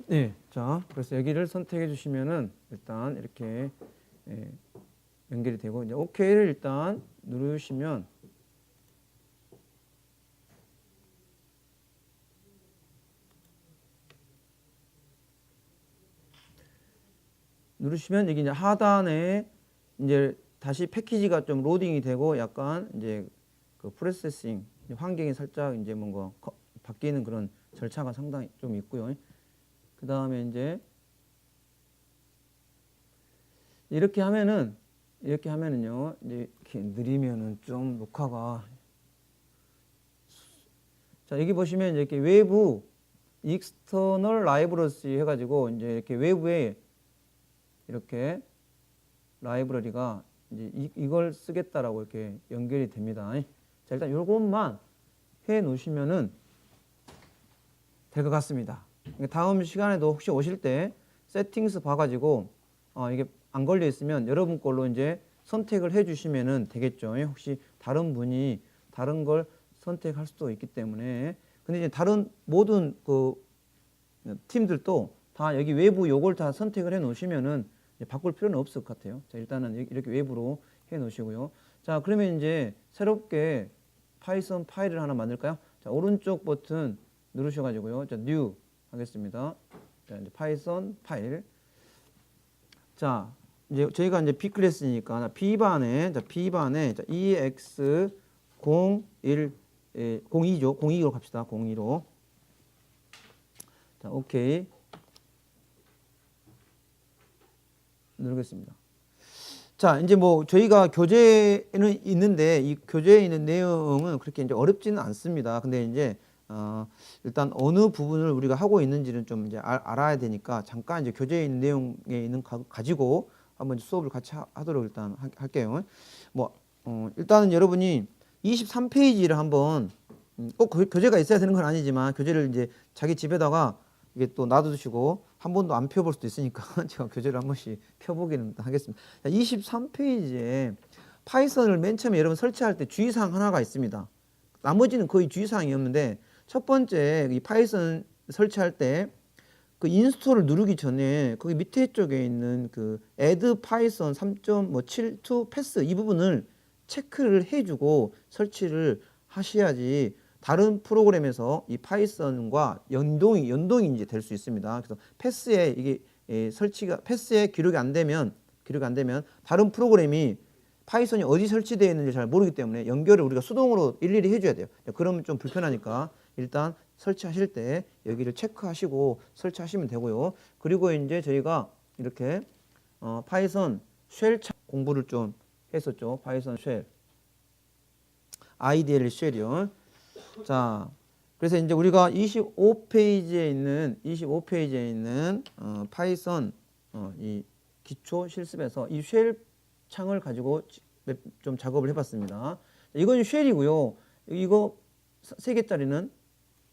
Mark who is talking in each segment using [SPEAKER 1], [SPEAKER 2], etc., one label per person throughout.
[SPEAKER 1] 네, 자, 그래서 여기를 선택해 주시면은 일단 이렇게 연결이 되고 이제 OK를 일단 누르시면 여기 이제 하단에 이제 다시 패키지가 좀 로딩이 되고 약간 이제 그 프로세싱 환경이 살짝 이제 뭔가 바뀌는 그런 절차가 상당히 좀 있고요. 그 다음에 이제 이렇게 하면은요, 이제 이렇게 느리면은 좀 녹화가 자 여기 보시면 이렇게 외부 external libraries 해가지고 이제 이렇게 외부에 이렇게 라이브러리가 이제 이걸 쓰겠다라고 이렇게 연결이 됩니다. 자 일단 요것만 해 놓으시면은 될 것 같습니다. 다음 시간에도 혹시 오실 때 세팅스 봐가지고 이게 안 걸려 있으면 여러분 걸로 이제 선택을 해 주시면은 되겠죠. 혹시 다른 분이 다른 걸 선택할 수도 있기 때문에. 근데 이제 다른 모든 그 팀들도 다 여기 외부 요걸 다 선택을 해 놓으시면은 바꿀 필요는 없을 것 같아요. 자, 일단은 이렇게 외부로 해 놓으시고요. 자, 그러면 이제 새롭게 파이썬 파일을 하나 만들까요? 자, 오른쪽 버튼 누르셔가지고요. 자, new 하겠습니다. 자, 이제 파이썬 파일. 자, 이제 저희가 이제 B 클래스니까 B반에 자, EX 01 02죠. 02로 갑시다. 02로. 자, 오케이. 누르겠습니다. 자, 이제 뭐 저희가 교재에는 있는데 이 교재에 있는 내용은 그렇게 이제 어렵지는 않습니다. 근데 이제 일단 어느 부분을 우리가 하고 있는지는 좀 이제 알아야 되니까 잠깐 이제 교재에 있는 내용에 있는 가지고 한번 수업을 같이 하도록 일단 할게요. 뭐 일단은 여러분이 23페이지를 한번 꼭 교재가 있어야 되는 건 아니지만 교재를 이제 자기 집에다가 이게 또 놔두시고 한 번도 안 펴볼 수도 있으니까 제가 교재를 한 번씩 펴보기는 하겠습니다. 23페이지에 파이썬을 맨 처음에 여러분 설치할 때 주의사항 하나가 있습니다. 나머지는 거의 주의사항이 없는데 첫 번째 이 파이썬 설치할 때 그 인스톨을 누르기 전에 거기 밑에 쪽에 있는 그 add python 3.7 to pass 이 부분을 체크를 해주고 설치를 하셔야지 다른 프로그램에서 이 파이썬과 연동이 이제 될 수 있습니다. 그래서 패스에 이게 패스에 기록이 안 되면 다른 프로그램이 파이썬이 어디 설치되어 있는지 잘 모르기 때문에 연결을 우리가 수동으로 일일이 해줘야 돼요. 그러면 좀 불편하니까 일단 설치하실 때 여기를 체크하시고 설치하시면 되고요. 그리고 이제 저희가 이렇게 파이썬 쉘 공부를 좀 했었죠. 파이썬 쉘 IDL 쉘이요. 자, 그래서 이제 우리가 25페이지에 있는 파이썬 이 기초 실습에서 이 쉘 창을 가지고 좀 작업을 해봤습니다. 이건 쉘이고요. 이거 3개짜리는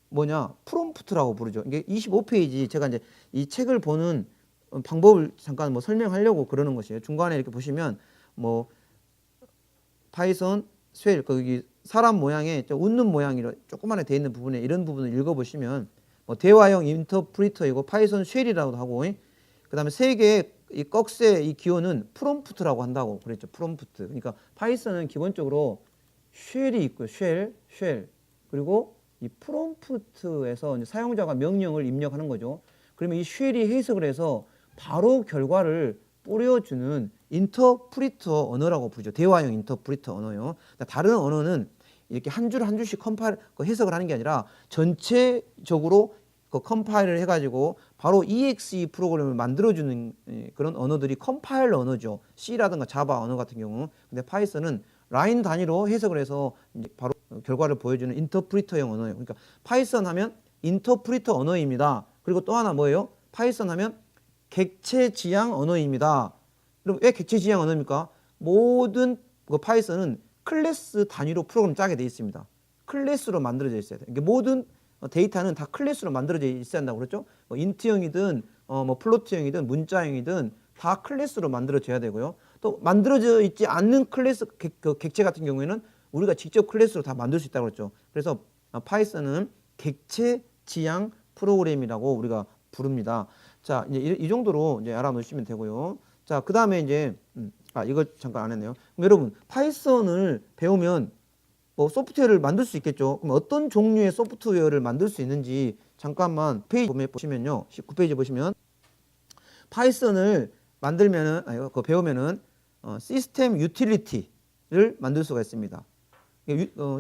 [SPEAKER 1] 뭐냐? 프롬프트라고 부르죠. 이게 25페이지 제가 이제 이 책을 보는 방법을 잠깐 뭐 설명하려고 그러는 것이에요. 중간에 이렇게 보시면 뭐 파이썬 쉘 거기 사람 모양의 웃는 모양으로 조그만하게 되어 있는 부분에 이런 부분을 읽어보시면 뭐 대화형 인터프리터이고 파이썬 쉘이라고도 하고 그 다음에 3개의 이 꺽쇠의 이 기호는 프롬프트라고 한다고 그랬죠. 프롬프트. 그러니까 파이썬은 기본적으로 쉘이 있고요. 쉘 그리고 이 프롬프트에서 이제 사용자가 명령을 입력하는 거죠. 그러면 이 쉘이 해석을 해서 바로 결과를 뿌려주는 인터프리터 언어라고 부르죠. 대화형 인터프리터 언어요. 다른 언어는 이렇게 한 줄 한 줄씩 해석을 하는 게 아니라 전체적으로 컴파일을 해가지고 바로 EXE 프로그램을 만들어주는 그런 언어들이 컴파일러 언어죠. C라든가 자바 언어 같은 경우. 근데 파이썬은 라인 단위로 해석을 해서 이제 바로 결과를 보여주는 인터프리터형 언어예요. 그러니까 파이썬 하면 인터프리터 언어입니다. 그리고 또 하나 뭐예요? 파이썬 하면 객체 지향 언어입니다. 그럼 왜 객체 지향 언어입니까? 모든 파이썬은 클래스 단위로 프로그램 짜게 돼 있습니다. 클래스로 만들어져 있어야 돼요. 모든 데이터는 다 클래스로 만들어져 있어야 한다고 그랬죠? 뭐 인트형이든 뭐 플로트형이든 문자형이든 다 클래스로 만들어져야 되고요. 또 만들어져 있지 않는 클래스 객체 같은 경우에는 우리가 직접 클래스로 다 만들 수 있다고 그랬죠. 그래서 파이썬은 객체 지향 프로그램이라고 우리가 부릅니다. 자, 이제 이 정도로 이제 알아놓으시면 되고요. 자, 그 다음에 이제 이거 잠깐 안 했네요. 그럼 여러분 파이썬을 배우면 뭐 소프트웨어를 만들 수 있겠죠. 그럼 어떤 종류의 소프트웨어를 만들 수 있는지 잠깐만 페이지 보시면요. 19페이지 보시면 파이썬을 만들면은 그거 배우면은 시스템 유틸리티를 만들 수가 있습니다.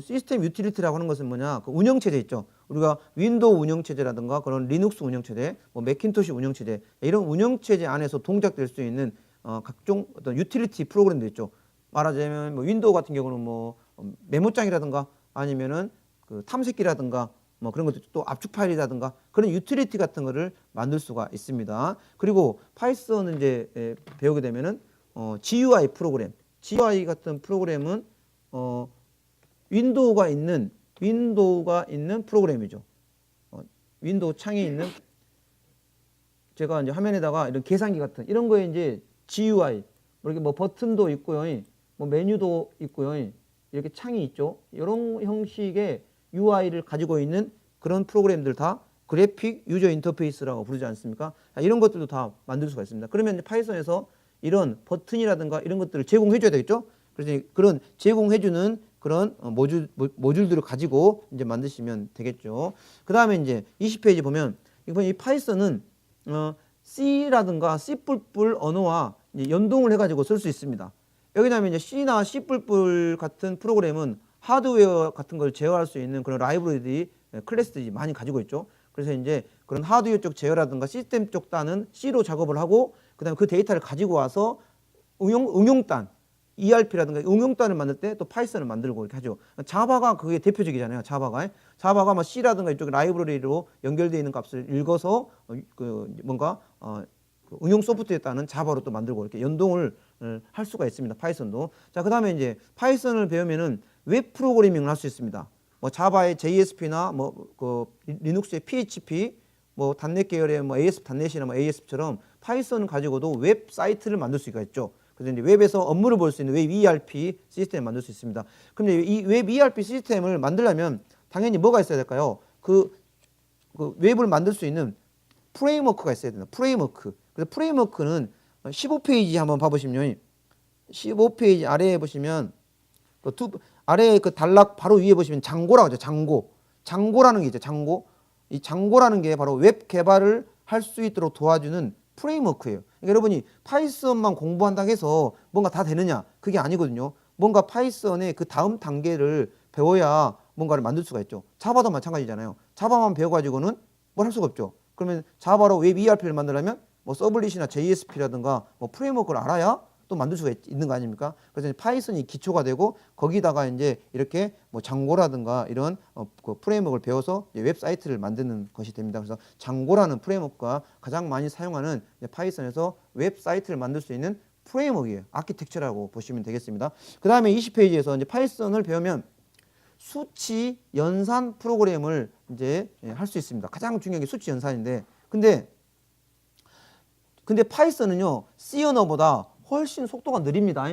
[SPEAKER 1] 시스템 유틸리티라고 하는 것은 뭐냐? 그 운영체제 있죠. 우리가 윈도우 운영체제라든가 그런 리눅스 운영체제, 뭐 맥킨토시 운영체제 이런 운영체제 안에서 동작될 수 있는 각종 어떤 유틸리티 프로그램들 있죠. 말하자면 뭐 윈도우 같은 경우는 뭐 메모장이라든가 아니면은 그 탐색기라든가 뭐 그런 것도 또 압축 파일이라든가 그런 유틸리티 같은 거를 만들 수가 있습니다. 그리고 파이썬을 이제 배우게 되면은 GUI 프로그램, GUI 같은 프로그램은 윈도우가 있는 프로그램이죠. 윈도우 창에 있는 제가 이제 화면에다가 이런 계산기 같은 이런 거에 이제 GUI 이렇게 뭐 버튼도 있고요, 뭐 메뉴도 있고요, 이렇게 창이 있죠. 이런 형식의 UI를 가지고 있는 그런 프로그램들 다 그래픽 유저 인터페이스라고 부르지 않습니까? 이런 것들도 다 만들 수가 있습니다. 그러면 파이썬에서 이런 버튼이라든가 이런 것들을 제공해 줘야 되겠죠. 그래서 그런 제공해주는 그런 모듈들을 가지고 이제 만드시면 되겠죠. 그 다음에 이제 20페이지 보면 이번 이 파이썬은 C라든가 C++ 언어와 이제 연동을 해가지고 쓸 수 있습니다. 여기다면 이제 C나 C++ 같은 프로그램은 하드웨어 같은 걸 제어할 수 있는 그런 라이브러리들이 클래스들이 많이 가지고 있죠. 그래서 이제 그런 하드웨어 쪽 제어라든가 시스템 쪽 단은 C로 작업을 하고 그다음에 그 데이터를 가지고 와서 응용단 ERP라든가 응용단을 만들 때 또 파이썬을 만들고 이렇게 하죠. 자바가 그게 대표적이잖아요. 자바가 뭐 C라든가 이쪽 라이브러리로 연결되어 있는 값을 읽어서 그 뭔가 그 응용 소프트에 따른 자바로 또 만들고 이렇게 연동을 할 수가 있습니다. 파이썬도. 자, 그다음에 이제 파이썬을 배우면은 웹 프로그래밍을 할 수 있습니다. 뭐 자바의 JSP나 뭐 그 리눅스의 PHP, 뭐 단넷 계열의 뭐 ASP.NET이나 뭐 ASP처럼 파이썬을 가지고도 웹 사이트를 만들 수가 있죠. 그래서 이제 웹에서 업무를 볼 수 있는 웹 ERP 시스템을 만들 수 있습니다. 그럼 이 웹 ERP 시스템을 만들려면 당연히 뭐가 있어야 될까요? 그 웹을 만들 수 있는 프레임워크가 있어야 된다. 프레임워크. 그래서 프레임워크는 15페이지 한번 봐보시면 15페이지 아래에 보시면 아래에 그 단락 바로 위에 보시면 장고라고 하죠. 장고라는 게 있죠. 이 장고라는 게 바로 웹 개발을 할 수 있도록 도와주는 프레임워크예요. 그러니까 여러분이 파이썬만 공부한다고 해서 뭔가 다 되느냐? 그게 아니거든요. 뭔가 파이썬의 그 다음 단계를 배워야 뭔가를 만들 수가 있죠. 자바도 마찬가지잖아요. 자바만 배워가지고는 뭘 할 수가 없죠. 그러면 자바로 웹 ERP를 만들려면 뭐 서블릿이나 JSP라든가 뭐 프레임워크를 알아야 또 만들 수가 있는 거 아닙니까? 그래서 파이썬이 기초가 되고 거기다가 이제 이렇게 뭐 장고라든가 이런 그 프레임워크를 배워서 웹사이트를 만드는 것이 됩니다. 그래서 장고라는 프레임워크가 가장 많이 사용하는 파이썬에서 웹사이트를 만들 수 있는 프레임워크예요. 아키텍처라고 보시면 되겠습니다. 그 다음에 20페이지에서 이제 파이썬을 배우면 수치 연산 프로그램을 이제 할 수 있습니다. 가장 중요한 게 수치 연산인데, 근데 파이썬은요 C 언어보다 훨씬 속도가 느립니다.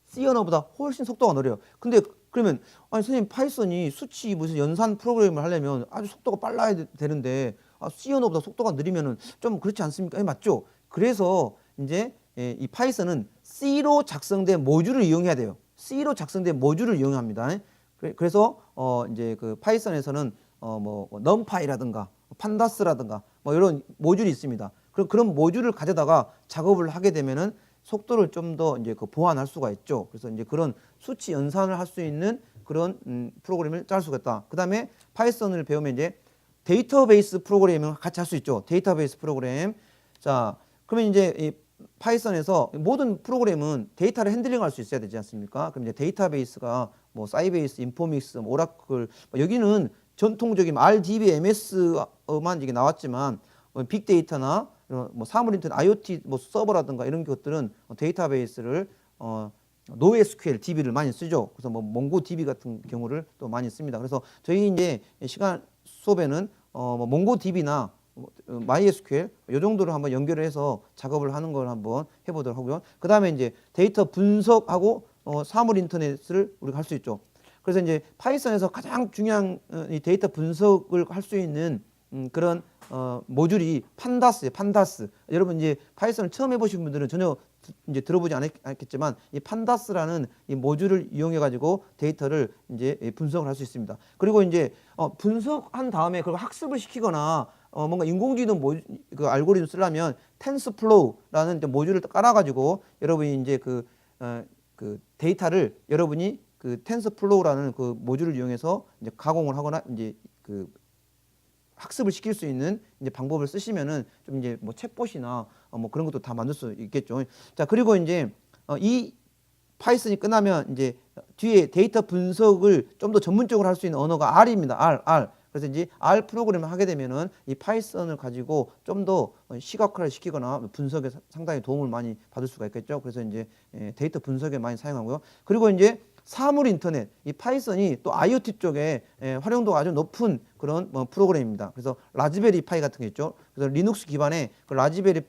[SPEAKER 1] C 언어보다 훨씬 속도가 느려요. 근데 그러면 아니 선생님 파이썬이 수치 무슨 연산 프로그램을 하려면 아주 속도가 빨라야 되는데 C 언어보다 속도가 느리면은 좀 그렇지 않습니까? 맞죠? 그래서 이제 이 파이썬은 C로 작성된 모듈을 이용해야 돼요. C로 작성된 모듈을 이용합니다. 그래서 이제 그 파이썬에서는 뭐 넘파이라든가 판다스라든가 뭐 이런 모듈이 있습니다. 그런 모듈을 가져다가 작업을 하게 되면은 속도를 좀 더 이제 그 보완할 수가 있죠. 그래서 이제 그런 수치 연산을 할 수 있는 그런 프로그램을 짤 수가 있다. 그 다음에 파이썬을 배우면 이제 데이터베이스 프로그래밍을 같이 할 수 있죠. 데이터베이스 프로그램. 자, 그러면 이제 이 파이썬에서 모든 프로그램은 데이터를 핸들링할 수 있어야 되지 않습니까? 그럼 이제 데이터베이스가 뭐 사이베이스, 인포믹스, 오라클, 여기는 전통적인 RDB, MS만 이게 나왔지만 빅데이터나 뭐 사물 인터넷, IoT 뭐 서버라든가 이런 것들은 데이터베이스를 NoSQL DB를 많이 쓰죠. 그래서 뭐 몽고DB 같은 경우를 또 많이 씁니다. 그래서 저희 이제 시간 수업에는 뭐 몽고DB나 MySQL 이 정도를 한번 연결을 해서 작업을 하는 걸 한번 해보도록 하고요. 그 다음에 이제 데이터 분석하고 사물 인터넷을 우리가 할 수 있죠. 그래서 이제 파이썬에서 가장 중요한 이 데이터 분석을 할 수 있는 그런 모듈이 판다스예요. 판다스. 여러분 이제 파이썬을 처음 해보신 분들은 전혀 이제 들어보지 않았겠지만 이 판다스라는 이 모듈을 이용해 가지고 데이터를 이제 분석을 할 수 있습니다. 그리고 이제 분석한 다음에 그걸 학습을 시키거나 뭔가 인공지능 그 알고리즘 쓰려면 텐스플로우라는 모듈을 깔아가지고 여러분이 이제 그 데이터를 여러분이 그 텐서플로우라는 그 모듈을 이용해서 이제 가공을 하거나 이제 그 학습을 시킬 수 있는 이제 방법을 쓰시면은 좀 이제 뭐 챗봇이나 뭐 그런 것도 다 만들 수 있겠죠. 자, 그리고 이제 이 파이썬이 끝나면 이제 뒤에 데이터 분석을 좀 더 전문적으로 할 수 있는 언어가 R입니다. R. 그래서 이제 R 프로그램을 하게 되면은 이 파이썬을 가지고 좀 더 시각화를 시키거나 분석에 상당히 도움을 많이 받을 수가 있겠죠. 그래서 이제 데이터 분석에 많이 사용하고요. 그리고 이제 사물 인터넷, 이 파이썬이 또 IoT 쪽에 활용도가 아주 높은 그런 프로그램입니다. 그래서 라즈베리 파이 같은 게 있죠. 그래서 리눅스 기반의 그 라즈베리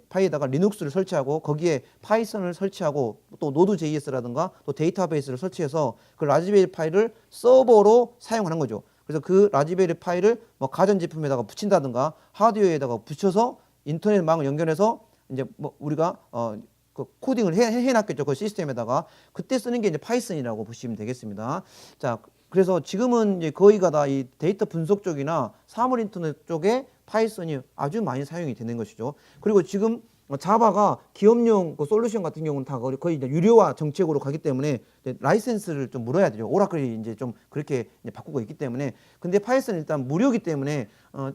[SPEAKER 1] 파이에다가 리눅스를 설치하고 거기에 파이썬을 설치하고 또 노드.js라든가 또 데이터베이스를 설치해서 그 라즈베리 파이를 서버로 사용하는 거죠. 그래서 그 라즈베리 파이를 뭐 가전제품에다가 붙인다든가 하드웨어에다가 붙여서 인터넷망을 연결해서 이제 뭐 우리가 그 코딩을 해놨겠죠. 그 시스템에다가. 그때 쓰는 게 이제 파이썬이라고 보시면 되겠습니다. 자, 그래서 지금은 이제 거의가 다 이 데이터 분석 쪽이나 사물 인터넷 쪽에 파이썬이 아주 많이 사용이 되는 것이죠. 그리고 지금 자바가 기업용 그 솔루션 같은 경우는 다 거의 이제 유료화 정책으로 가기 때문에 이제 라이센스를 좀 물어야 되죠. 오라클이 이제 좀 그렇게 이제 바꾸고 있기 때문에. 근데 파이썬은 일단 무료이기 때문에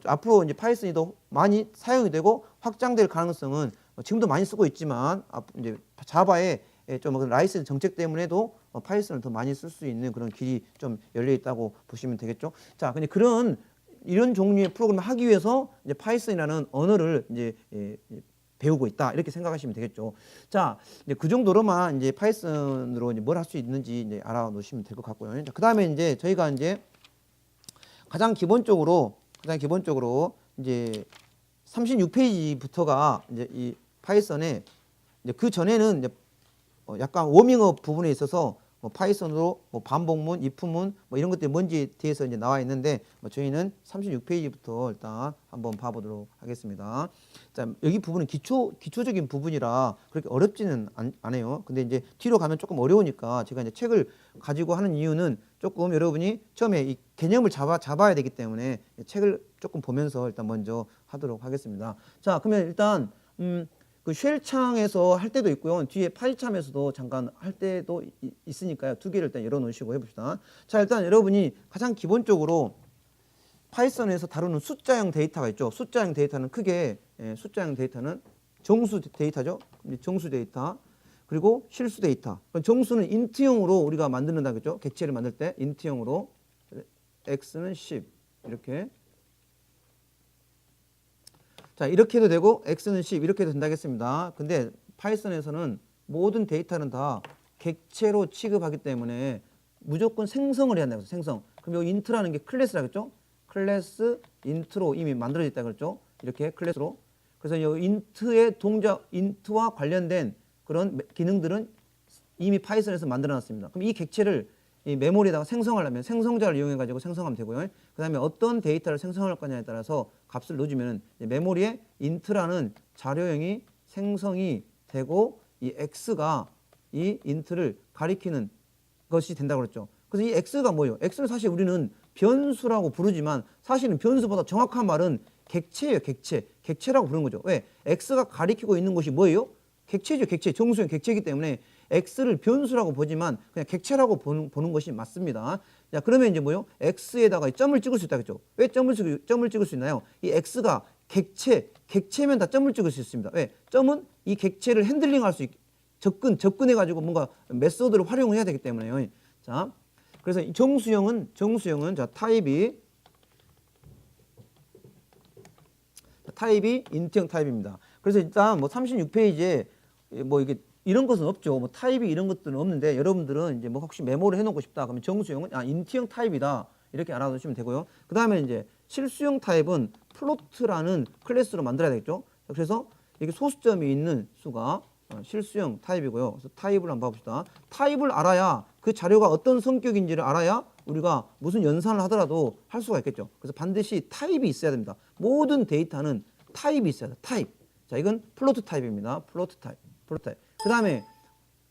[SPEAKER 1] 앞으로 이제 파이썬이 더 많이 사용이 되고 확장될 가능성은 지금도 많이 쓰고 있지만 이제 자바의 좀 라이센스 정책 때문에도 파이썬을 더 많이 쓸 수 있는 그런 길이 좀 열려 있다고 보시면 되겠죠. 자, 근데 이런 종류의 프로그램을 하기 위해서 이제 파이썬이라는 언어를 이제 배우고 있다 이렇게 생각하시면 되겠죠. 자, 이제 그 정도로만 이제 파이썬으로 이제 뭘 할 수 있는지 이제 알아놓으시면 될 것 같고요. 자, 그다음에 이제 저희가 이제 가장 기본적으로 이제 36페이지부터가 이제 이 파이썬에 이제 그 전에는 이제 약간 워밍업 부분에 있어서 파이썬으로 반복문, if문 뭐 이런 것들이 뭔지에 대해서 이제 나와 있는데 저희는 36페이지부터 일단 한번 봐보도록 하겠습니다. 자, 여기 부분은 기초적인 부분이라 그렇게 어렵지는 않아요. 근데 이제 뒤로 가면 조금 어려우니까 제가 이제 책을 가지고 하는 이유는 조금 여러분이 처음에 이 개념을 잡아야 되기 때문에 책을 조금 보면서 일단 먼저 하도록 하겠습니다. 자, 그러면 일단 그 쉘 창에서 할 때도 있고요. 뒤에 파이참에서도 잠깐 할 때도 있으니까요. 두 개를 일단 열어놓으시고 해봅시다. 자, 일단 여러분이 가장 기본적으로 파이썬에서 다루는 숫자형 데이터가 있죠. 숫자형 데이터는 크게 숫자형 데이터는 정수 데이터죠. 정수 데이터 그리고 실수 데이터. 정수는 인트형으로 우리가 만든다겠죠. 객체를 만들 때 인트형으로 x는 10 이렇게. 자, 이렇게 해도 되고 x는 10 이렇게 해도 된다겠습니다. 근데 파이썬에서는 모든 데이터는 다 객체로 취급하기 때문에 무조건 생성을 해야 한다고. 생성. 그럼 이 인트라는 게 클래스라겠죠? 클래스 인트로 이미 만들어져 있다 그랬죠? 이렇게 클래스로. 그래서 이 인트의 동작, 인트와 관련된 그런 기능들은 이미 파이썬에서 만들어 놨습니다. 그럼 이 객체를 이 메모리에다가 생성하려면 생성자를 이용해 가지고 생성하면 되고요. 그 다음에 어떤 데이터를 생성할 거냐에 따라서 값을 넣어주면 메모리에 int라는 자료형이 생성이 되고 이 x가 이 int를 가리키는 것이 된다고 그랬죠. 그래서 이 x가 뭐예요? x는 사실 우리는 변수라고 부르지만 사실은 변수보다 정확한 말은 객체예요. 객체라고 부르는 거죠. 왜? x가 가리키고 있는 것이 뭐예요? 객체죠. 객체. 정수형 객체이기 때문에 x를 변수라고 보지만 그냥 객체라고 보는 것이 맞습니다. 자, 그러면 이제 뭐요? x에다가 점을 찍을 수 있다겠죠. 왜 점을 찍을 수 있나요? 이 x가 객체면 다 점을 찍을 수 있습니다. 왜? 점은 이 객체를 핸들링할 수 있게 접근해 가지고 뭔가 메소드를 활용해야 되기 때문에요. 자, 그래서 이 정수형은 자 타입이 인트형 타입입니다. 그래서 일단 뭐 36페이지에 뭐 이게 이런 것은 없죠. 뭐 타입이 이런 것들은 없는데 여러분들은 이제 뭐 혹시 메모를 해놓고 싶다 그러면 정수형은 인트형 타입이다 이렇게 알아두시면 되고요. 그 다음에 이제 실수형 타입은 플로트라는 클래스로 만들어야 되겠죠. 그래서 이게 소수점이 있는 수가 실수형 타입이고요. 그래서 타입을 한번 봐봅시다. 타입을 알아야 그 자료가 어떤 성격인지를 알아야 우리가 무슨 연산을 하더라도 할 수가 있겠죠. 그래서 반드시 타입이 있어야 됩니다. 모든 데이터는 타입이 있어야 돼. 타입. 자, 이건 플로트 타입입니다. 플로트 타입. 플로트 타입. 그 다음에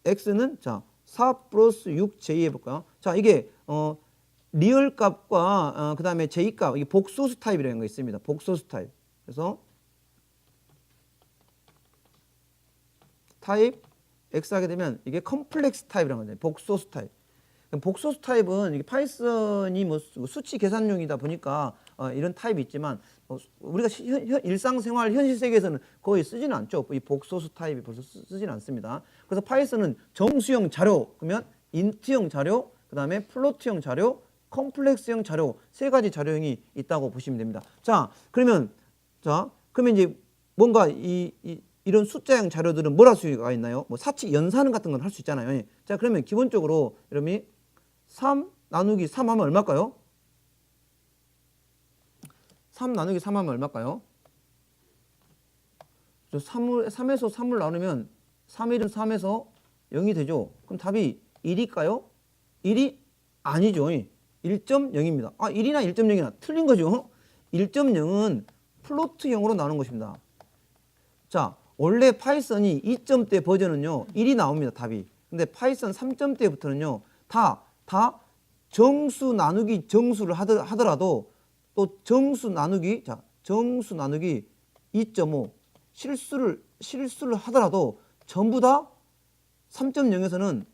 [SPEAKER 1] x는 자 4 플러스 6j 해볼까요? 자, 이게 리얼 값과 그 다음에 j 값, 이게 복소수 타입이라는 거 있습니다. 복소수 타입. 그래서 타입 x 하게 되면 이게 컴플렉스 타입이라는 거죠. 복소수 타입. 복소수 타입은 이게 파이썬이 뭐 수치 계산용이다 보니까 이런 타입이 있지만 우리가 일상생활 현실 세계에서는 거의 쓰지는 않죠. 이 복소수 타입이 벌써 쓰지는 않습니다. 그래서 파이썬은 정수형 자료, 그러면 인트형 자료, 그 다음에 플로트형 자료, 컴플렉스형 자료, 세 가지 자료형이 있다고 보시면 됩니다. 자, 그러면 이제 뭔가 이런 숫자형 자료들은 뭘 할 수가 있나요? 뭐 사칙 연산 같은 건 할 수 있잖아요. 자, 그러면 기본적으로 여러분이 3 나누기 3 하면 얼마일까요? 3 나누기 3 하면 얼마일까요? 3에서 3을 나누면 3일은 3에서 0이 되죠. 그럼 답이 1일까요? 1이 아니죠. 1.0입니다. 1이나 1.0이나 틀린 거죠. 1.0은 플로트형으로 나오는 것입니다. 자, 원래 파이썬이 2점대 버전은요 1이 나옵니다. 답이. 근데 파이썬 3점대부터는요 다 정수 나누기 정수를 하더라도 또 정수 나누기 2.5 실수를 하더라도 전부 다 3.0에서는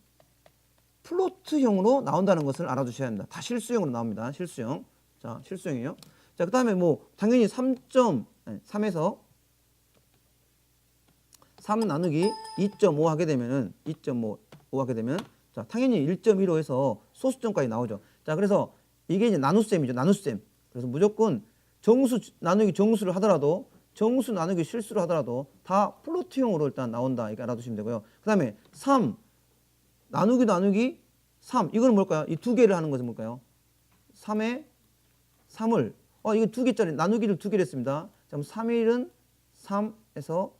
[SPEAKER 1] 플로트형으로 나온다는 것을 알아두셔야 합니다. 다 실수형으로 나옵니다. 실수형. 자, 실수형이에요. 자, 그 다음에 뭐 당연히 3에서 3 나누기 2.5 하게 되면은 2.5 하게 되면 자, 당연히 1.15에서 소수점까지 나오죠. 자, 그래서 이게 이제 나눗셈이죠. 나눗셈. 그래서 무조건 정수 나누기 정수를 하더라도 정수 나누기 실수를 하더라도 다 플로트형으로 일단 나온다. 이렇게 알아두시면 되고요. 그 다음에 3 나누기 3 이거는 뭘까요? 이 두 개를 하는 것은 뭘까요? 3에 3을 이거 두 개짜리 나누기를 두 개를 했습니다. 자, 그럼 3일은 3에서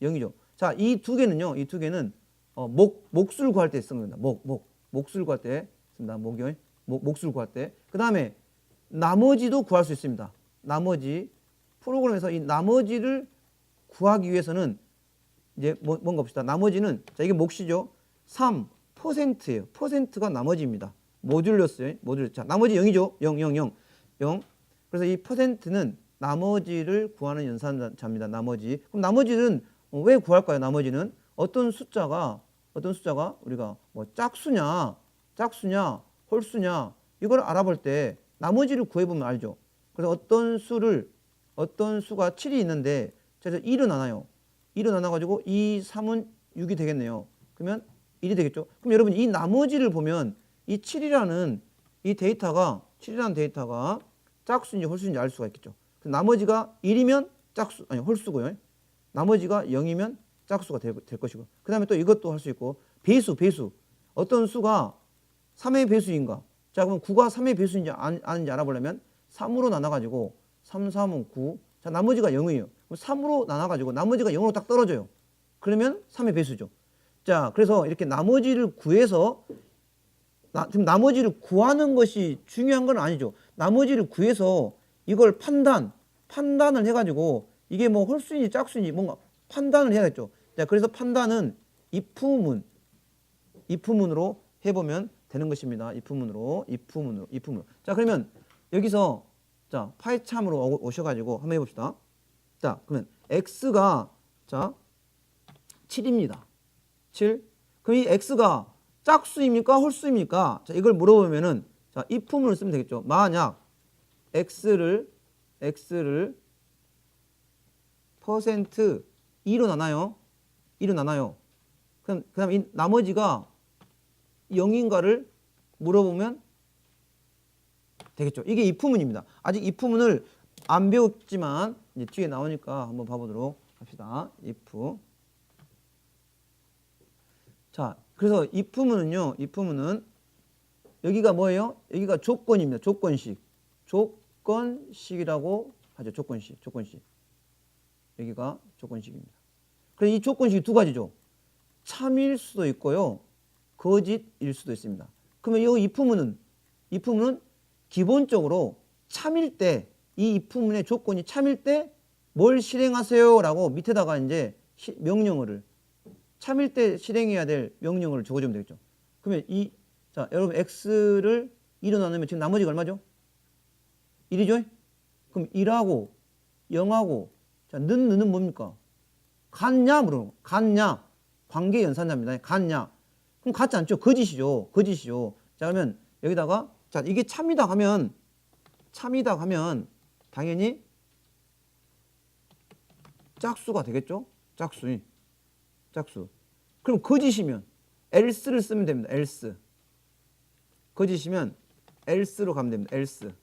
[SPEAKER 1] 0이죠. 자, 이 두 개는요. 이 두 개는 목수를 구할 때 쓰는 겁니다. 목수를 구할 때 씁니다. 목수를 구할 때. 그 다음에 나머지도 구할 수 있습니다. 나머지 프로그램에서 이 나머지를 구하기 위해서는 이제 뭔가 봅시다. 나머지는 자, 이게 몫이죠. 3%예요. 퍼센트가 나머지입니다. 모듈러스요. 자, 나머지 0이죠. 0. 그래서 이 퍼센트는 나머지를 구하는 연산자입니다. 나머지. 그럼 나머지는 왜 구할까요? 나머지는 어떤 숫자가 우리가 뭐 짝수냐, 홀수냐 이걸 알아볼 때 나머지를 구해보면 알죠. 그래서 어떤 수가 7이 있는데 그래서 1은 나눠요. 1은 나눠가지고 2, 3은 6이 되겠네요. 그러면 1이 되겠죠. 그럼 여러분 이 나머지를 보면 이 7이라는 데이터가 짝수인지 홀수인지 알 수가 있겠죠. 나머지가 1이면 홀수고요. 나머지가 0이면 짝수가 될 것이고. 그 다음에 또 이것도 할 수 있고 배수. 어떤 수가 3의 배수인가. 자, 그럼 9가 3의 배수인지 아닌지 알아보려면 3으로 나눠가지고 3, 3은 9. 자, 나머지가 0이에요. 그럼 3으로 나눠가지고 나머지가 0으로 딱 떨어져요. 그러면 3의 배수죠. 자, 그래서 이렇게 나머지를 구해서 지금 나머지를 구하는 것이 중요한 건 아니죠. 나머지를 구해서 이걸 판단을 해가지고 이게 뭐 홀수인지 짝수인지 뭔가 판단을 해야겠죠. 자, 그래서 판단은 if문으로 해보면 되는 것입니다. if문으로. 자, 그러면 여기서 자 파이참으로 오셔가지고 한번 해봅시다. 자, 그러면 x가 자 7입니다. 7. 그럼 이 x가 짝수입니까? 홀수입니까? 자, 이걸 물어보면은 자, if문을 쓰면 되겠죠. 만약 x를 퍼센트 2로 나눠요. 그다음 이 나머지가 0인가를 물어보면 되겠죠. 이게 if문입니다. 아직 if문을 안 배웠지만 이제 뒤에 나오니까 한번 봐보도록 합시다. if. 자, 그래서 if문은요. 여기가 뭐예요? 여기가 조건입니다. 조건식이라고 하죠. 조건식. 여기가 조건식입니다. 그래서 이 조건식이 두 가지죠. 참일 수도 있고요. 거짓일 수도 있습니다. 그러면 이 if문은 if문은 기본적으로 참일 때 이 if문의 조건이 참일 때 뭘 실행하세요 라고 밑에다가 이제 명령어를 참일 때 실행해야 될 명령어를 적어주면 되겠죠. 그러면 자, 여러분 x를 2로 나누면 지금 나머지가 얼마죠? 1이죠? 그럼 1하고 0하고 자, 는은 뭡니까? 같냐 물어보는 거. 같냐? 관계 연산자입니다. 같냐? 그럼 같지 않죠? 거짓이죠. 거짓이죠. 자, 그러면 여기다가 자, 이게 참이다 하면 당연히 짝수가 되겠죠? 짝수. 그럼 거짓이면 else를 쓰면 됩니다. else. 거짓이면 else로 가면 됩니다. else.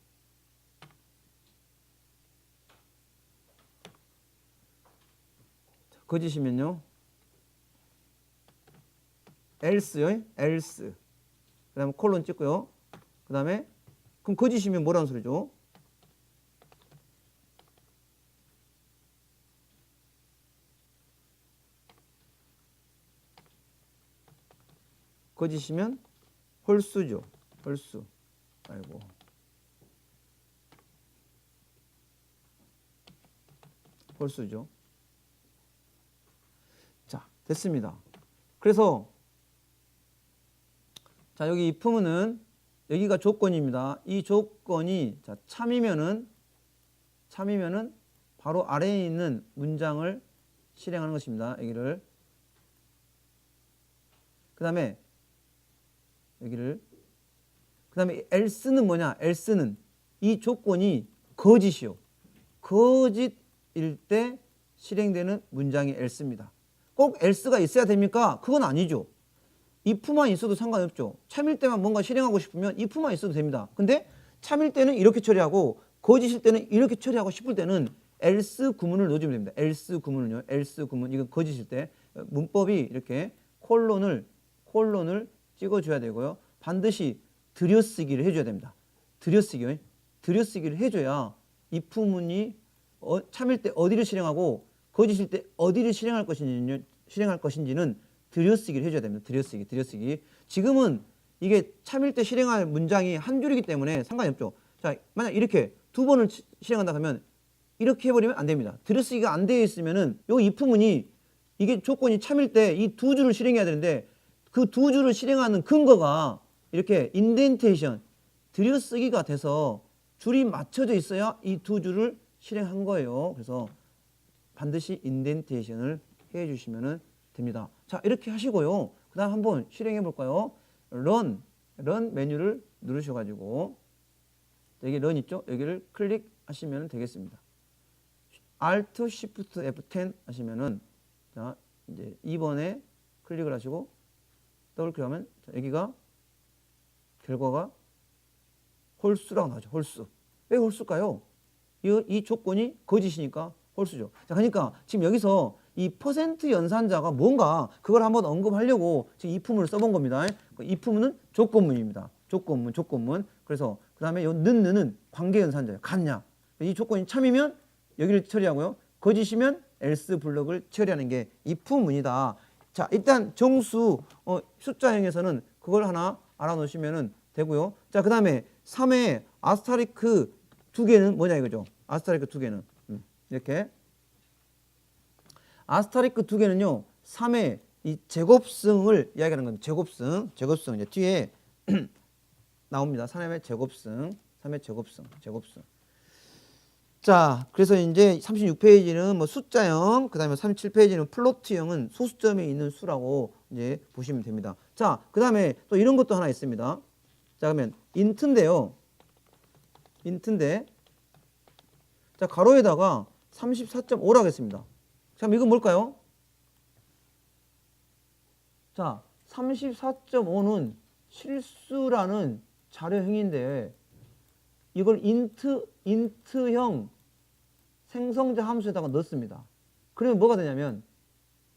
[SPEAKER 1] 거짓이면요. else요. else. 그 다음에 콜론 찍고요. 그 다음에 그럼 거짓이면 뭐라는 소리죠? 거짓이면 홀수죠. 홀수. 아이고. 홀수죠. 자, 됐습니다. 그래서 자, 여기 if문은 여기가 조건입니다. 이 조건이 자, 참이면은 바로 아래에 있는 문장을 실행하는 것입니다. 여기를. 그다음에 여기를. 그다음에 else는 뭐냐? else는 이 조건이 거짓이요. 거짓일 때 실행되는 문장이 else입니다. 꼭 else가 있어야 됩니까? 그건 아니죠. if만 있어도 상관없죠. 참일 때만 뭔가 실행하고 싶으면 if만 있어도 됩니다. 근데 참일 때는 이렇게 처리하고 거짓일 때는 이렇게 처리하고 싶을 때는 else 구문을 넣어주면 됩니다. else 구문은요. else 구문 이건 거짓일 때 문법이 이렇게 콜론을 찍어줘야 되고요. 반드시 들여쓰기를 해줘야 됩니다. 들여쓰기를 해줘야 if문이 참일 때 어디를 실행하고 거짓일 때 어디를 실행할 것인지는 들여쓰기를 해줘야 됩니다. 들여쓰기. 지금은 이게 참일 때 실행할 문장이 한 줄이기 때문에 상관이 없죠. 자, 만약 이렇게 두 번을 실행한다 하면 이렇게 해버리면 안 됩니다. 들여쓰기가 안 되어 있으면은 요 if문이 이게 조건이 참일 때 이 두 줄을 실행해야 되는데 그 두 줄을 실행하는 근거가 이렇게 인덴테이션, 들여쓰기가 돼서 줄이 맞춰져 있어야 이 두 줄을 실행한 거예요. 그래서 반드시 인덴테이션을 해 주시면 됩니다. 자, 이렇게 하시고요. 그 다음 한번 실행해 볼까요? run 메뉴를 누르셔가지고 여기 run 있죠? 여기를 클릭하시면 되겠습니다. Alt Shift F10 하시면은 자, 이제 2번에 클릭을 하시고 더블 클릭하면 여기가 결과가 홀수라고 나오죠. 홀수. 왜 홀수일까요? 이 조건이 거짓이니까 홀수죠. 자, 그러니까 지금 여기서 이 퍼센트 연산자가 뭔가 그걸 한번 언급하려고 지금 if문을 써본 겁니다. if문은 조건문입니다. 조건문. 그래서 그 다음에 요 는은 관계 연산자예요. 같냐. 이 조건이 참이면 여기를 처리하고요. 거짓이면 else 블럭을 처리하는 게 if문이다. 자, 일단 정수 숫자형에서는 그걸 하나 알아놓으시면 되고요. 자, 그 다음에 3의 아스타리크 2개는 뭐냐 이거죠. 아스타리크 2개는 이렇게 아스타리크 2개는요 3의 이 제곱승을 이야기하는 겁니다. 제곱승 이제 뒤에 나옵니다. 3의 제곱승. 자, 그래서 이제 36페이지는 뭐 숫자형, 그 다음에 37페이지는 플로트형은 소수점이 있는 수라고 이제 보시면 됩니다. 자, 그 다음에 또 이런 것도 하나 있습니다. 자, 그러면 인트인데요. 자, 가로에다가 34.5라고 했습니다. 자, 그럼 이건 뭘까요? 자, 34.5는 실수라는 자료형인데 이걸 인트형 생성자 함수에다가 넣습니다. 그러면 뭐가 되냐면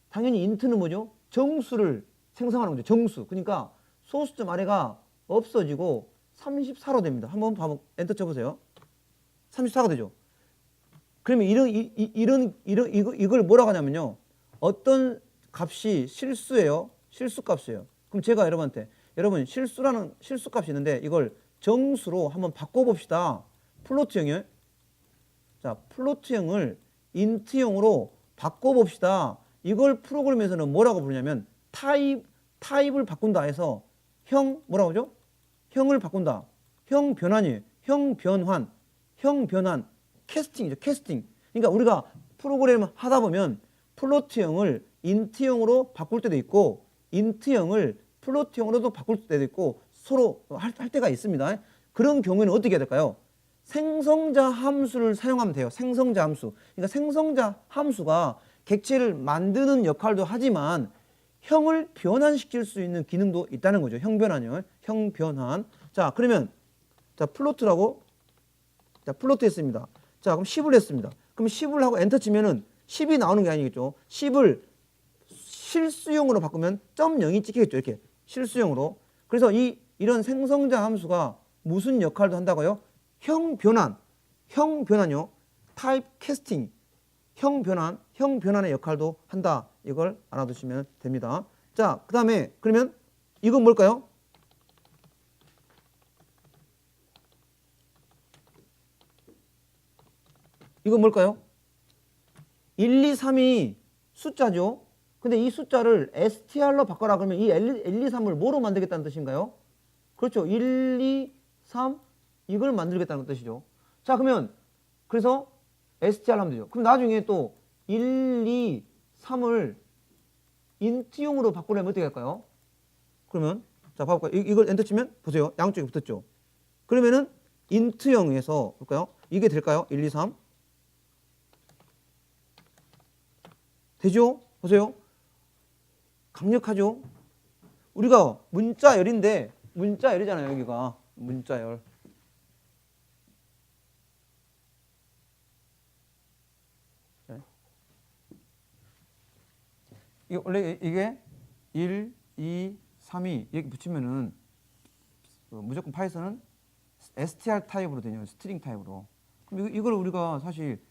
[SPEAKER 1] 당연히 인트는 뭐죠? 정수를 생성하는 거죠. 정수. 그러니까 소수점 아래가 없어지고 34로 됩니다. 한번 엔터 쳐보세요. 34가 되죠. 그러면 이걸 뭐라고 하냐면요. 어떤 값이 실수예요? 실수값이에요. 그럼 제가 여러분한테 여러분 실수값이 있는데 이걸 정수로 한번 바꿔봅시다. 플로트형이요. 자, 플로트형을 인트형으로 바꿔봅시다. 이걸 프로그램에서는 뭐라고 부르냐면 타입을 바꾼다 해서 뭐라고 하죠? 형을 바꾼다. 형 변환이에요. 형 변환, 캐스팅이죠. 캐스팅. 그러니까 우리가 프로그램을 하다 보면 플로트형을 인트형으로 바꿀 때도 있고 인트형을 플로트형으로도 바꿀 때도 있고 서로 할 때가 있습니다. 그런 경우에는 어떻게 해야 될까요? 생성자 함수를 사용하면 돼요. 생성자 함수. 그러니까 생성자 함수가 객체를 만드는 역할도 하지만 형을 변환시킬 수 있는 기능도 있다는 거죠. 형 변환이요. 형 변환. 자, 그러면 자, 플로트라고 자, 플로트 했습니다. 자, 그럼 10을 했습니다. 그럼 10을 하고 엔터 치면은 10이 나오는 게 아니겠죠. 10을 실수형으로 바꾸면 0.0이 찍히겠죠. 이렇게 실수형으로. 그래서 이런 생성자 함수가 무슨 역할도 한다고요? 형 변환요. 타입 캐스팅, 형 변환의 역할도 한다. 이걸 알아두시면 됩니다. 자, 그 다음에 그러면 이건 뭘까요? 이건 뭘까요? 1, 2, 3이 숫자죠. 근데 이 숫자를 str로 바꿔라 그러면 이 1, 2, 3을 뭐로 만들겠다는 뜻인가요? 그렇죠. 1, 2, 3 이걸 만들겠다는 뜻이죠. 자, 그러면 그래서 str로 하면 되죠. 그럼 나중에 또 1, 2, 3을 인트용으로 바꾸려면 어떻게 할까요? 그러면 자, 봐볼까요? 이걸 엔터 치면 보세요. 양쪽에 붙었죠. 그러면은 인트형에서 볼까요? 이게 될까요? 1, 2, 3 되죠? 보세요. 강력하죠? 우리가 문자열인데 문자열이잖아요. 여기가 문자열. 원래 이게 1, 2, 3이 이렇게 붙이면은 무조건 파이썬은 str 타입으로 되냐, 스트링 타입으로. 그럼 이걸 우리가 사실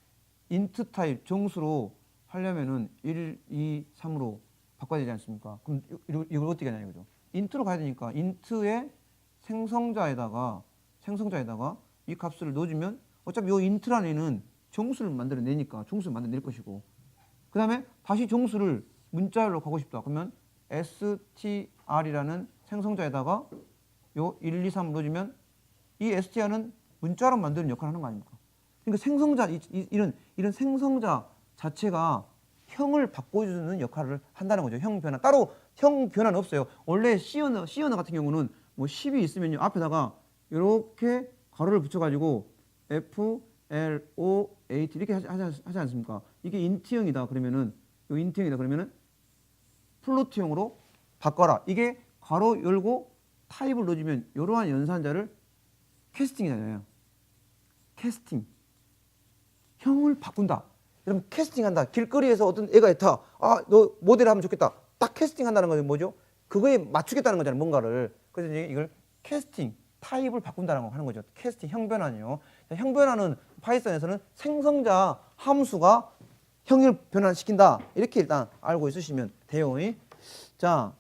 [SPEAKER 1] int 타입 정수로 하려면은 1, 2, 3으로 바꿔야 되지 않습니까? 그럼 이걸 어떻게 하냐 이거죠. int로 가야 되니까 int의 생성자에다가 이 값을 넣어주면 어차피 이 int 안에는 정수를 만들어내니까 정수를 만들어낼 것이고, 그 다음에 다시 정수를 문자열로 가고 싶다. 그러면 str이라는 생성자에다가 요 1, 2, 3 넣어주면 이 str는 문자로 만드는 역할을 하는 거 아닙니까? 그러니까 생성자 이런 생성자 자체가 형을 바꿔주는 역할을 한다는 거죠. 형 변환. 따로 형 변환 없어요. 원래 C 언어 같은 경우는 뭐 10이 있으면요 앞에다가 이렇게 가로를 붙여가지고 F, L, O, A, T 이렇게 하지 않습니까? 이게 인트형이다 그러면은 요 인트형이다 그러면은 플로트형으로 바꿔라. 이게 가로 열고 타입을 넣어주면 이러한 연산자를 캐스팅이잖아요. 캐스팅. 형을 바꾼다. 여러분 캐스팅한다. 길거리에서 어떤 애가 있다. 아, 너 모델 하면 좋겠다. 딱 캐스팅한다는 건 뭐죠? 그거에 맞추겠다는 거잖아요. 뭔가를. 그래서 이걸 캐스팅, 타입을 바꾼다는 거 하는 거죠. 캐스팅, 형변환이요. 형변환은 파이썬에서는 생성자 함수가 형을 변환시킨다. 이렇게 일단 알고 있으시면 돼요. 자,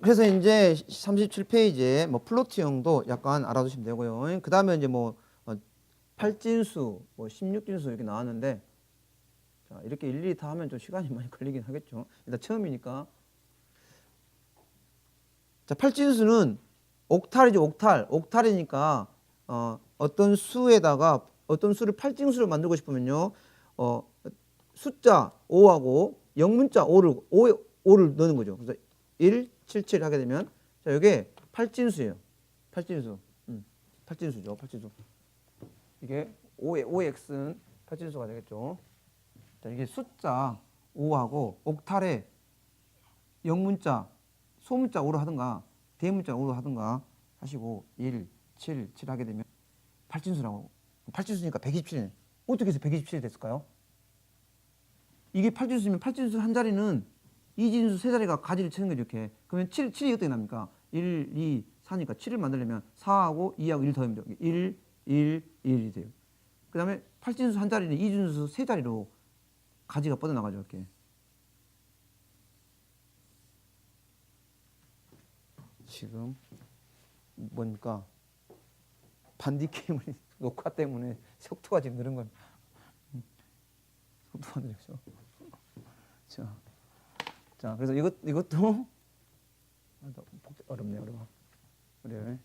[SPEAKER 1] 그래서 이제 37페이지에 뭐 플로트형도 약간 알아두시면 되고요. 그 다음에 이제 뭐 8진수, 뭐 16진수 이렇게 나왔는데, 자, 이렇게 일일이 다 하면 좀 시간이 많이 걸리긴 하겠죠. 일단 처음이니까. 자, 8진수는 옥탈이죠. 옥탈이니까 어떤 수에다가 어떤 수를 8진수를 만들고 싶으면요. 숫자 5하고 영문자 5를 넣는 거죠. 그래서 1, 7, 7 하게 되면 자, 이게 8진수예요. 8진수. 8진수죠. 8진수. 이게 5x는 8진수가 되겠죠. 자, 이게 숫자 5하고 옥탈에 영문자, 소문자 5로 하든가 대문자 5로 하든가 하시고 1, 7, 7 하게 되면 8진수라고. 8진수니까 127이네. 어떻게 해서 127이 됐을까요? 이게 8진수면 8진수 한 자리는 2진수 세 자리가 가지를 치는 거죠. 이렇게. 그러면 7이 어떻게 납니까? 1, 2, 4니까 7을 만들려면 4하고 2하고 1 더하면 1, 1, 1이 돼요. 그 다음에 8진수 한 자리는 2진수 세 자리로 가지가 뻗어나가죠. 이렇게. 지금 뭔가 반디 게임을 녹화 때문에 속도가 지금 느는 건 속도가 느려서. 자, 그래서 이것도 어렵네요, 어려워. 그래.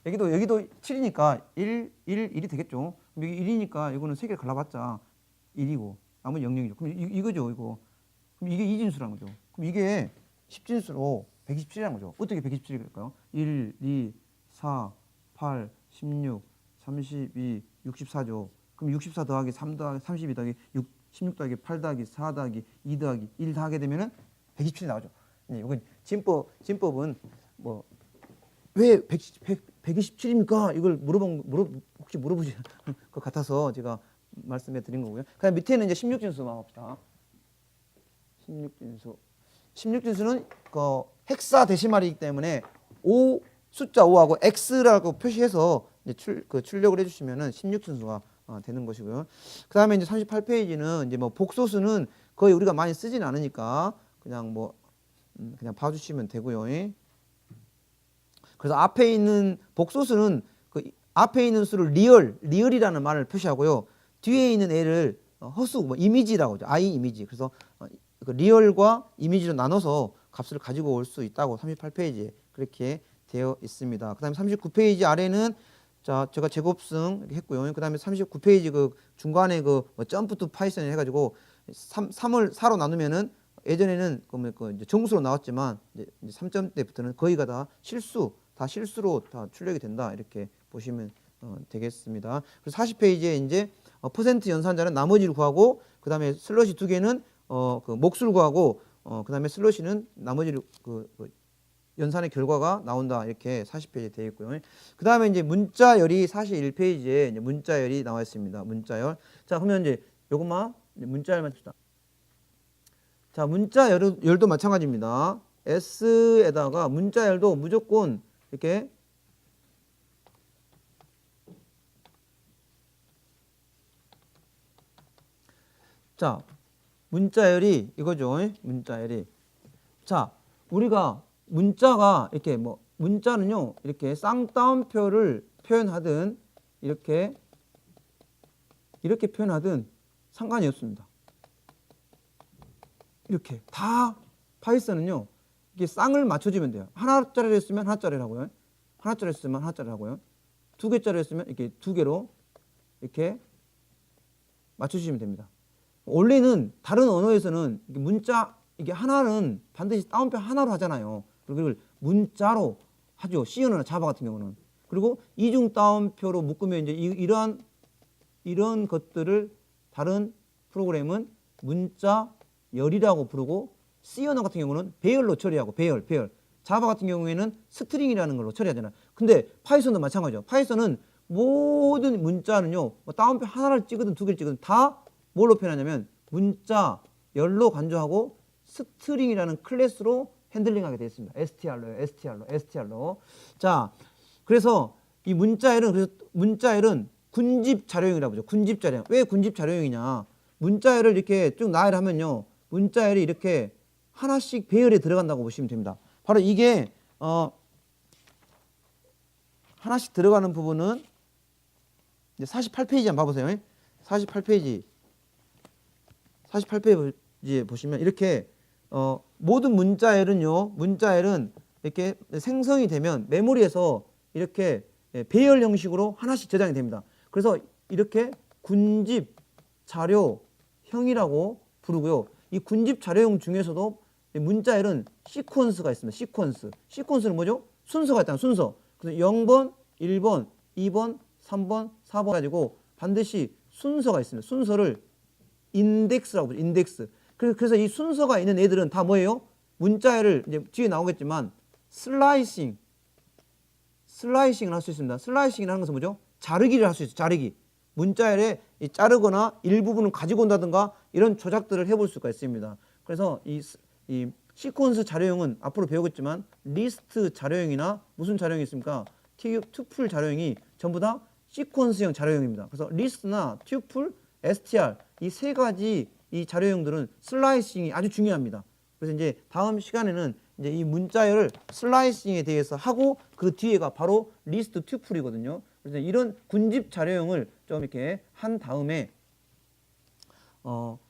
[SPEAKER 1] 여기도 7이니까 1이 되겠죠. 그럼 여기 1이니까 이거는 3개를 갈라봤자 1이고 나머지 0이죠. 그럼 이거죠, 이거. 그럼 이게 2진수라는 거죠. 그럼 이게 10진수로 127이라는 거죠. 어떻게 127일까요? 1, 2, 4, 8, 16, 32, 64죠. 그럼 64 더하기 3 더하기 32 더하기 16 더하기 8 더하기 4 더하기 2 더하기 1 다 하게 되면은 127이 나오죠. 이건 진법은 뭐 왜 127입니까? 이걸 혹시 물어보지 것 같아서 제가 말씀해 드린 거고요. 그다음 밑에는 이제 16진수만 합시다. 16진수는 그 헥사데시말이기 때문에 숫자 5하고 x라고 표시해서 이제 출력을 해주시면은 16진수가 되는 것이고요. 그 다음에 이제 38페이지는 이제 뭐 복소수는 거의 우리가 많이 쓰진 않으니까 그냥 그냥 봐주시면 되고요. 그래서 앞에 있는 복소수는 그 앞에 있는 수를 리얼이라는 말을 표시하고요. 뒤에 있는 애를 허수, 이미지라고 하죠. I 이미지. 그래서 그 리얼과 이미지로 나눠서 값을 가지고 올 수 있다고 38페이지에 그렇게 되어 있습니다. 그 다음에 39페이지 아래는 자, 제가 제곱승 이렇게 했고요. 그 다음에 39페이지 그 중간에 점프 투 파이썬 해가지고 3을 4로 나누면은 예전에는 이제 정수로 나왔지만 이제 3점대부터는 거의가 다 실수로 다 출력이 된다. 이렇게 보시면 되겠습니다. 그래서 40페이지에 이제 퍼센트 연산자는 나머지를 구하고 그 다음에 슬러시 2개는 그 몫을 구하고 그 다음에 슬러시는 나머지를 연산의 결과가 나온다. 이렇게 40페이지에 되어 있고요. 그 다음에 이제 문자열이 41페이지에 이제 문자열이 나와 있습니다. 문자열. 자, 그러면 이제 요것만 문자열만 줍시다. 자, 문자열도 마찬가지입니다. S에다가 문자열도 무조건 이렇게 자, 문자열이 이거죠. 문자열이. 자, 우리가 문자가 이렇게 문자는요, 이렇게 쌍따옴표를 표현하든 이렇게 표현하든 상관이 없습니다. 이렇게 다 파이썬은요, 이게 쌍을 맞춰주면 돼요. 하나짜리를 했으면 하나짜리를 하고요. 하나짜리를 했으면 하나짜리를 하고요. 2개짜리를 했으면 이렇게 2개로 이렇게 맞춰주시면 됩니다. 원래는 다른 언어에서는 문자 이게 하나는 반드시 따옴표 하나로 하잖아요. 그리고 이걸 문자로 하죠. C언어나 자바 같은 경우는. 그리고 이중 따옴표로 묶으면 이제 이런 것들을 다른 프로그램은 문자열이라고 부르고 C언어 같은 경우는 배열로 처리하고 배열. 자바 같은 경우에는 스트링이라는 걸로 처리하잖아요. 근데 파이썬도 마찬가지죠. 파이썬은 모든 문자는요, 따옴표 하나를 찍으든 2개를 찍으든 다 뭘로 표현하냐면 문자열로 간주하고 스트링이라는 클래스로 핸들링하게 되어 있습니다. str로. 자, 그래서 이 문자열은 군집 자료형이라고 하죠. 군집 자료형. 왜 군집 자료형이냐? 문자열을 이렇게 쭉 나열을 하면요, 문자열이 이렇게 하나씩 배열에 들어간다고 보시면 됩니다. 바로 이게 하나씩 들어가는 부분은 이제 48페이지 한번 봐보세요. 48페이지에 보시면 이렇게 모든 문자열은 이렇게 생성이 되면 메모리에서 이렇게 배열 형식으로 하나씩 저장이 됩니다. 그래서 이렇게 군집 자료형이라고 부르고요. 이 군집 자료형 중에서도 문자열은 시퀀스가 있습니다. 시퀀스는 뭐죠? 순서가 있다는 순서. 그래서 0번, 1번, 2번, 3번, 4번 가지고 반드시 순서가 있습니다. 순서를 인덱스라고 부르죠. 인덱스. 그래서 이 순서가 있는 애들은 다 뭐예요? 문자열을 이제 뒤에 나오겠지만 슬라이싱을 할 수 있습니다. 슬라이싱을 하는 것은 뭐죠? 자르기를 할 수 있어요. 자르기. 문자열에 자르거나 일부분을 가지고 온다든가 이런 조작들을 해볼 수가 있습니다. 그래서 이 시퀀스 자료형은 앞으로 배우겠지만 리스트 자료형이나 무슨 자료형이 있습니까? 투플 자료형이 전부 다 시퀀스형 자료형입니다. 그래서 리스트나 투플, str 이 세 가지 이 자료형들은 슬라이싱이 아주 중요합니다. 그래서 이제 다음 시간에는 이제 이 문자열을 슬라이싱에 대해서 하고 그 뒤에가 바로 리스트 튜플이거든요. 그래서 이런 군집 자료형을 좀 이렇게 한 다음에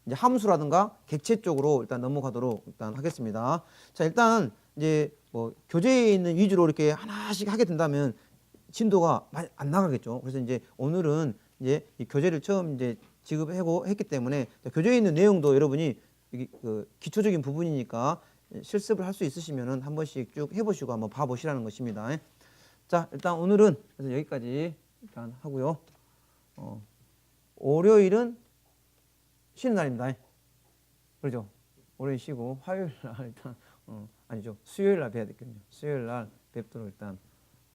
[SPEAKER 1] 이제 함수라든가 객체 쪽으로 일단 넘어가도록 일단 하겠습니다. 자, 일단 이제 뭐 교재에 있는 위주로 이렇게 하나씩 하게 된다면 진도가 많이 안 나가겠죠. 그래서 이제 오늘은 이제 이 교재를 처음 이제 지급하고 했기 때문에 교재에 있는 내용도 여러분이 그 기초적인 부분이니까 실습을 할 수 있으시면은 한 번씩 쭉 해보시고 한번 봐보시라는 것입니다. 자, 일단 오늘은 그래서 여기까지 일단 하고요. 월요일은 쉬는 날입니다. 그렇죠? 월요일 쉬고 화요일 날 일단 아니죠. 수요일 날 뵈야 되겠군요. 수요일 날 뵙도록 일단